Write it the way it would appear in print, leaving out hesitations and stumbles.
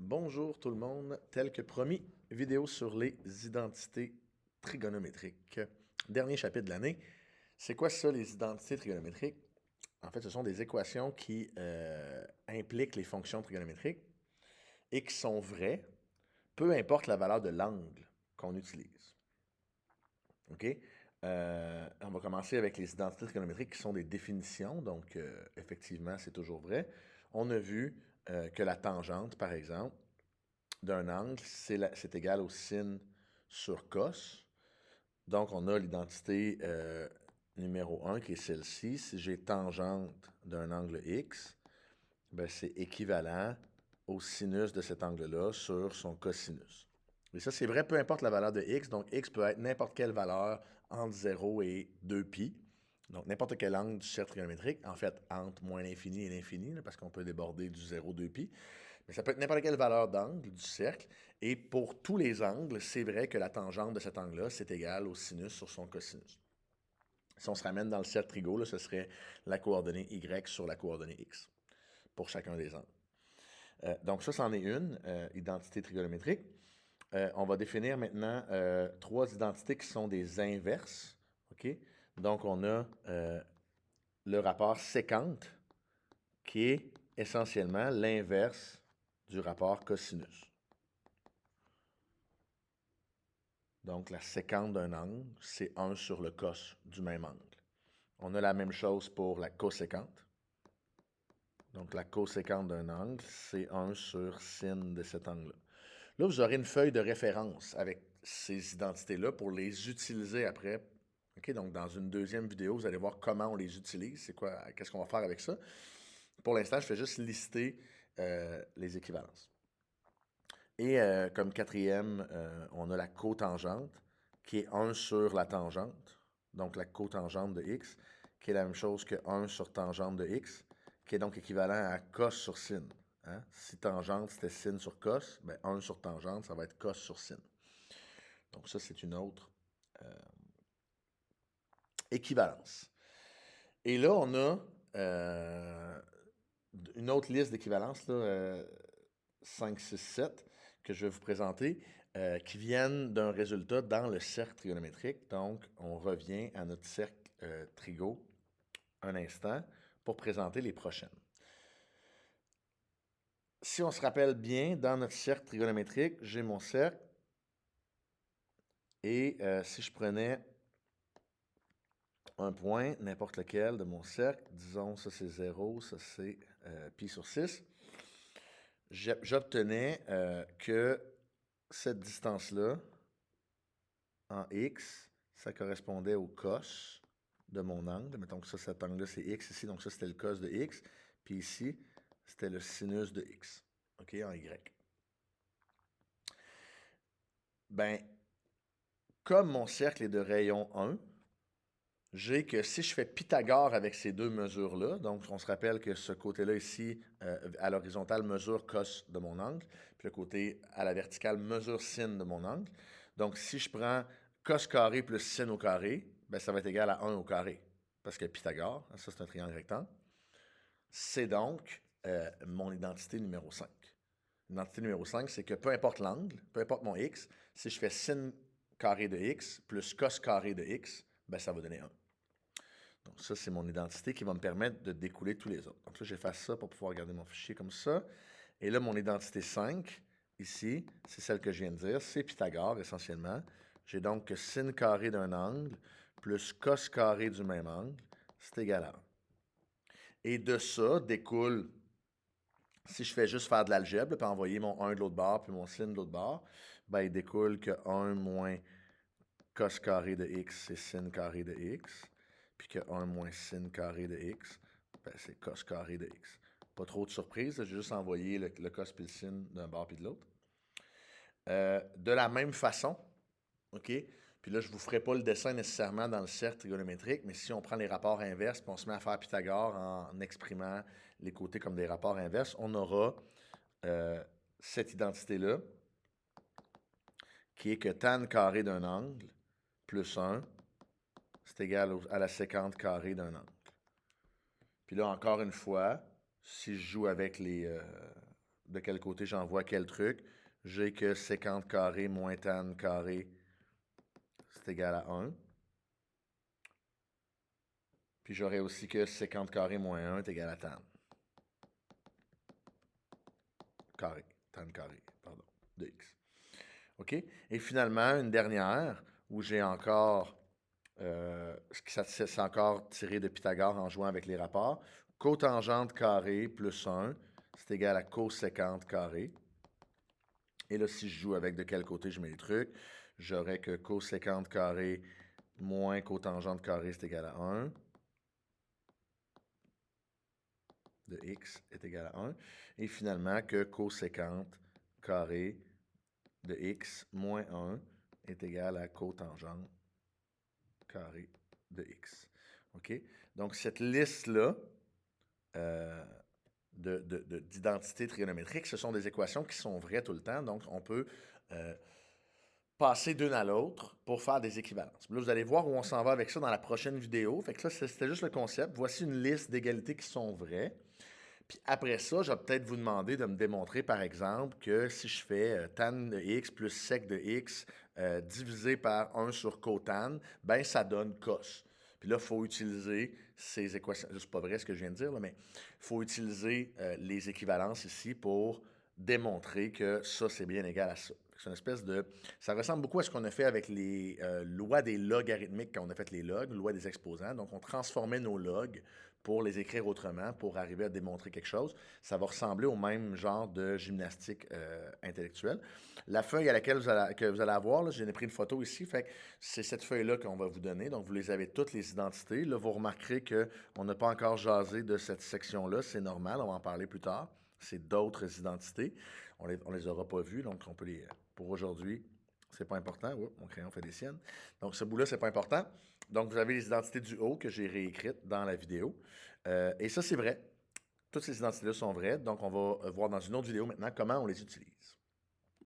Bonjour tout le monde, tel que promis, vidéo sur les identités trigonométriques. Dernier chapitre de l'année. C'est quoi ça, les identités trigonométriques? En fait, ce sont des équations qui impliquent les fonctions trigonométriques et qui sont vraies, peu importe la valeur de l'angle qu'on utilise. OK? On va commencer avec les identités trigonométriques qui sont des définitions, donc effectivement, c'est toujours vrai. On a vu que la tangente, par exemple, d'un angle, c'est égal au sin sur cos. Donc, on a l'identité numéro 1 qui est celle-ci. Si j'ai tangente d'un angle x, ben, c'est équivalent au sinus de cet angle-là sur son cosinus. Et ça, c'est vrai, peu importe la valeur de x. Donc, x peut être n'importe quelle valeur entre 0 et 2π. Donc, n'importe quel angle du cercle trigonométrique. En fait, entre moins l'infini et l'infini, parce qu'on peut déborder du 0, 2π. Mais ça peut être n'importe quelle valeur d'angle du cercle. Et pour tous les angles, c'est vrai que la tangente de cet angle-là, c'est égal au sinus sur son cosinus. Si on se ramène dans le cercle trigo, là, ce serait la coordonnée y sur la coordonnée x pour chacun des angles. Donc ça, c'en est une, identité trigonométrique. On va définir maintenant trois identités qui sont des inverses. OK? Donc on a le rapport sécante, qui est essentiellement l'inverse du rapport cosinus. Donc, la sécante d'un angle, c'est 1 sur le cos du même angle. On a la même chose pour la cosécante. Donc, la cosécante d'un angle, c'est 1 sur sin de cet angle-là. Là, vous aurez une feuille de référence avec ces identités-là pour les utiliser après. OK? Donc, dans une deuxième vidéo, vous allez voir comment on les utilise, c'est quoi, qu'est-ce qu'on va faire avec ça. Pour l'instant, je fais juste lister les équivalences. Et comme quatrième, on a la cotangente, qui est 1 sur la tangente, donc la cotangente de x, qui est la même chose que 1 sur tangente de x, qui est donc équivalent à cos sur sin. Hein? Si tangente, c'était sin sur cos, ben 1 sur tangente, ça va être cos sur sin. Donc ça, c'est une autre équivalence. Et là, on a une autre liste d'équivalences, 5, 6, 7, que je vais vous présenter, qui viennent d'un résultat dans le cercle trigonométrique. Donc, on revient à notre cercle trigo un instant pour présenter les prochaines. Si on se rappelle bien, dans notre cercle trigonométrique, j'ai mon cercle. Et si je prenais un point, n'importe lequel de mon cercle, disons ça c'est 0, ça c'est pi sur 6, j'obtenais que cette distance-là, en x, ça correspondait au cos de mon angle. Mettons que ça, cet angle-là, c'est x ici, donc ça, c'était le cos de x. Puis ici, c'était le sinus de x, OK, en y. Ben, comme mon cercle est de rayon 1, j'ai que si je fais Pythagore avec ces deux mesures-là, donc on se rappelle que ce côté-là ici, à l'horizontale, mesure cos de mon angle, puis le côté à la verticale mesure sin de mon angle. Donc si je prends cos carré plus sin au carré, ben, ça va être égal à 1 au carré, parce que Pythagore, ça c'est un triangle rectangle. C'est donc mon identité numéro 5. L'identité numéro 5, c'est que peu importe l'angle, peu importe mon x, si je fais sin carré de x plus cos carré de x, ben, ça va donner 1. Donc ça, c'est mon identité qui va me permettre de découler tous les autres. Donc là, j'efface ça pour pouvoir garder mon fichier comme ça. Et là, mon identité 5, ici, c'est celle que je viens de dire. C'est Pythagore, essentiellement. J'ai donc que sin carré d'un angle plus cos carré du même angle, c'est égal à 1. Et de ça découle, si je fais juste faire de l'algèbre, puis envoyer mon 1 de l'autre bord, puis mon sin de l'autre bord, ben, il découle que 1 moins cos carré de x, c'est sin carré de x. Puis que 1 moins sin carré de x, ben, c'est cos carré de x. Pas trop de surprise, j'ai juste envoyé le cos puis le sin d'un bord puis de l'autre. De la même façon, OK? Puis là, je ne vous ferai pas le dessin nécessairement dans le cercle trigonométrique, mais si on prend les rapports inverses puis on se met à faire Pythagore en exprimant les côtés comme des rapports inverses, on aura cette identité-là, qui est que tan carré d'un angle plus 1, c'est égal à la sécante carrée d'un angle. Puis là, encore une fois, si je joue avec de quel côté j'envoie quel truc. J'ai que sécante carré moins tan carré, c'est égal à 1. Puis j'aurais aussi que sécante carré moins 1 est égal à tan carré, pardon, de x. OK? Et finalement, une dernière où j'ai encore, c'est encore tiré de Pythagore en jouant avec les rapports. Cotangente carré plus 1, c'est égal à cosécante carré. Et là, si je joue avec de quel côté je mets les trucs, j'aurais que cosécante carré moins cotangente carré, c'est égal à 1. De x est égal à 1. Et finalement, que cosécante carré de x moins 1 est égal à cotangente carré de x. OK? Donc, cette liste-là d'identités trigonométriques, ce sont des équations qui sont vraies tout le temps. Donc, on peut passer d'une à l'autre pour faire des équivalences. Là, vous allez voir où on s'en va avec ça dans la prochaine vidéo. Fait que ça, c'était juste le concept. Voici une liste d'égalités qui sont vraies. Puis après ça, je vais peut-être vous demander de me démontrer, par exemple, que si je fais tan de x plus sec de x divisé par 1 sur cotan, ben ça donne cos. Puis là, il faut utiliser ces équations. C'est pas vrai ce que je viens de dire, là, mais il faut utiliser les équivalences ici pour démontrer que ça, c'est bien égal à ça. C'est une espèce de... Ça ressemble beaucoup à ce qu'on a fait avec les lois des logarithmiques quand on a fait les logs, loi des exposants. Donc, on transformait nos logs pour les écrire autrement, pour arriver à démontrer quelque chose. Ça va ressembler au même genre de gymnastique intellectuelle. La feuille à laquelle que vous allez avoir, j'en ai pris une photo ici, fait que c'est cette feuille-là qu'on va vous donner. Donc, vous les avez toutes, les identités. Là, vous remarquerez qu'on n'a pas encore jasé de cette section-là. C'est normal, on va en parler plus tard. C'est d'autres identités. On les aura pas vues, donc on peut les... Pour aujourd'hui, c'est pas important. Oups, mon crayon fait des siennes. Donc, ce bout-là, c'est pas important. Donc, vous avez les identités du haut que j'ai réécrites dans la vidéo. Et ça, c'est vrai. Toutes ces identités-là sont vraies. Donc, on va voir dans une autre vidéo maintenant comment on les utilise.